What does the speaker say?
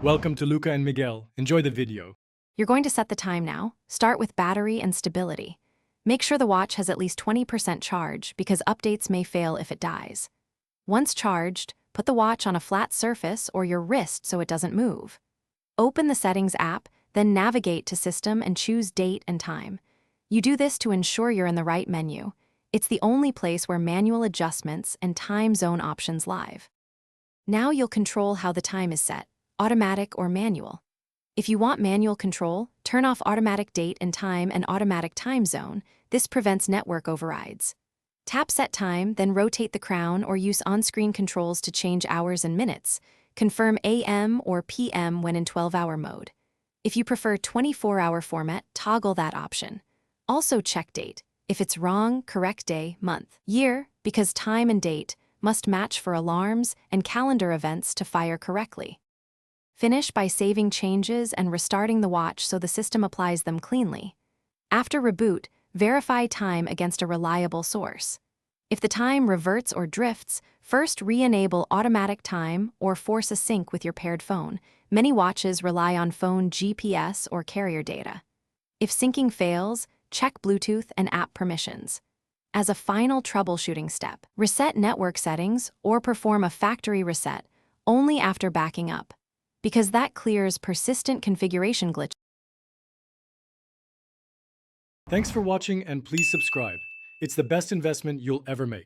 Welcome to Luca and Miguel. Enjoy the video. You're going to set the time now. Start with battery and stability. Make sure the watch has at least 20% charge because updates may fail if it dies. Once charged, put the watch on a flat surface or your wrist so it doesn't move. Open the Settings app, then navigate to System and choose Date and Time. You do this to ensure you're in the right menu. It's the only place where manual adjustments and time zone options live. Now you'll control how the time is set, automatic or manual. If you want manual control, turn off automatic date and time and automatic time zone. This prevents network overrides. Tap Set Time, then rotate the crown or use on-screen controls to change hours and minutes. Confirm AM or PM when in 12-hour mode. If you prefer 24-hour format, toggle that option. Also check date. If it's wrong, correct day, month, year, because time and date must match for alarms and calendar events to fire correctly. Finish by saving changes and restarting the watch so the system applies them cleanly. After reboot, verify time against a reliable source. If the time reverts or drifts, first re-enable automatic time or force a sync with your paired phone. Many watches rely on phone GPS or carrier data. If syncing fails, check Bluetooth and app permissions. As a final troubleshooting step, reset network settings or perform a factory reset only after backing up, because that clears persistent configuration glitches. Thanks for watching and please subscribe. It's the best investment you'll ever make.